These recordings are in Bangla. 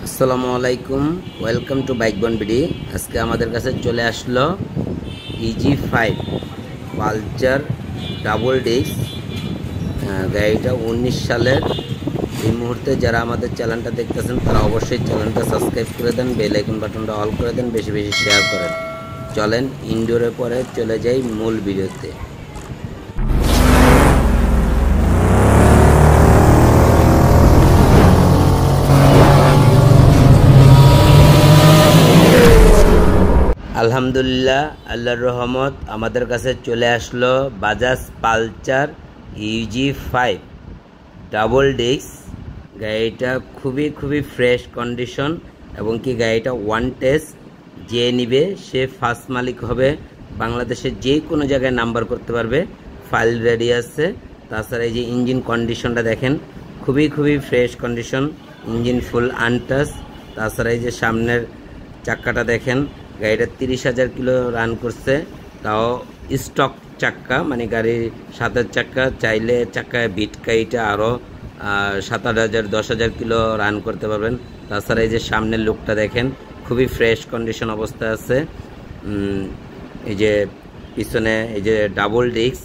আসসালামু আলাইকুম, ওয়েলকাম টু বাইক বন বিডি। আজকে আমাদের কাছে চলে আসলো EG5 পালচার ডাবল ডিস্ক গাড়িটা 19 সালের। এই মুহূর্তে যারা আমাদের চ্যানেলটা দেখতেছেন তারা অবশ্যই চ্যানেলটা সাবস্ক্রাইব করে দেন, বেল আইকন বাটনটা অল করে দেন, বেশি বেশি শেয়ার করেন। চলেন ইনডোরের পরে চলে যাই মূল ভিডিওতে। আলহামদুলিল্লাহ, আল্লাহর রহমত, আমাদের কাছে চলে আসলো Bajaj Pulsar EG5 double disc. গাড়িটা খুবই ফ্রেশ কন্ডিশন এবং কি গাড়িটা ওয়ান টেস্ট যে নিবে সে ফার্স্ট মালিক হবে। বাংলাদেশের যে কোনো জায়গায় নাম্বার করতে পারবে, ফাইল রেডি আছে। তাছাড়া এই যে ইঞ্জিন কন্ডিশনটা দেখেন, খুবই ফ্রেশ কন্ডিশন, ইঞ্জিন ফুল আনটাচ। তাছাড়া এই যে সামনের চাক্কাটা দেখেন, গাড়িটা 30,000 কিলো রান করছে, তাও স্টক চাক্কা, মানে গাড়ির 7 চাক্কা। চাইলে চাক্কায় বিটকাইটা আরও 7,000 10,000 কিলো রান করতে পারবেন। তাছাড়া এই যে সামনের লুকটা দেখেন, খুবই ফ্রেশ কন্ডিশন অবস্থায় আছে। এই যে পিছনে এই যে ডাবল ডিস্ক,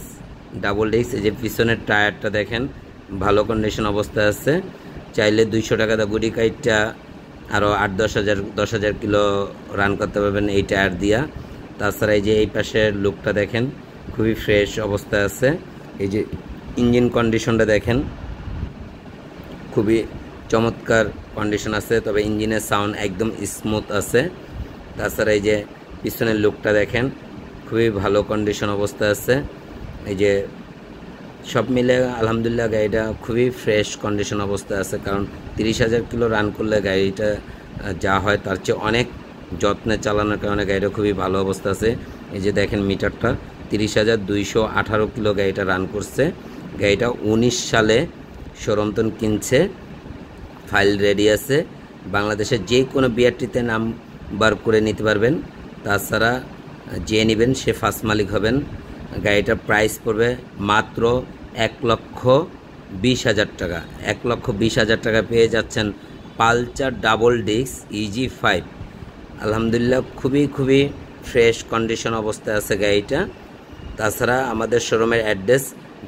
এই যে পিছনের টায়ারটা দেখেন ভালো কন্ডিশন অবস্থায় আছে। চাইলে 200 টাকা দা গুড়ি কাইটটা আরও 8-10,000 কিলো রান করতে পারবেন এই টায়ার দিয়া। তাছাড়া এই যে এই পাশের লুকটা দেখেন, খুবই ফ্রেশ অবস্থায় আছে। এই যে ইঞ্জিন কন্ডিশনটা দেখেন, খুবই চমৎকার কন্ডিশন আছে, তবে ইঞ্জিনের সাউন্ড একদম স্মুথ আছে। তাছাড়া এই যে পিছনের লুকটা দেখেন, খুবই ভালো কন্ডিশন অবস্থায় আছে। এই যে সব মিলে আলহামদুলিল্লাহ গাড়িটা খুবই ফ্রেশ কন্ডিশন অবস্থায় আছে, কারণ 30,000 কিলো রান করলে গাড়িটা যা হয় তার চেয়ে অনেক যত্নে চালানোর কারণে গাড়িটা খুবই ভালো অবস্থা আছে। এই যে দেখেন মিটারটা, 30,218 কিলো গাড়িটা রান করছে। গাড়িটা 19 সালে শোরুমতন কিনছে, ফাইল রেডি আছে। বাংলাদেশের যে কোনো বিআরটিতে নাম্বার করে নিতে পারবেন। তাছাড়া যে নেবেন সে ফার্স্ট মালিক হবেন। গাড়িটার প্রাইস পড়বে মাত্র 1,20,000 টাকা। 1,20,000 টাকা পেয়ে যাচ্ছেন পালচার ডাবল ডিস্ক EG5। আলহামদুলিল্লাহ খুবই ফ্রেশ কন্ডিশন অবস্থায় আছে গাড়িটা। তাছাড়া আমাদের শোরুমের অ্যাড্রেস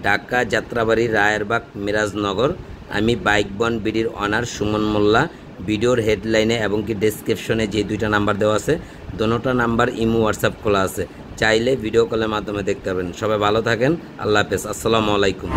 ঢাকা যাত্রাবাড়ি, রায়েরবাগ, মিরাজনগর। আমি বাইক বন বিডির অনার সুমন মোল্লা। ভিডিওর হেডলাইনে এবং কি ডেসক্রিপশনে যে 2টা নাম্বার দেওয়া আছে, দোনোটা নাম্বার ইমো হোয়াটসঅ্যাপ খোলা আছে, চাইলে ভিডিও কলের মাধ্যমে দেখতে পাবেন। সবাই ভালো থাকেন, আল্লাহ হাফেজ, আসসালামু আলাইকুম।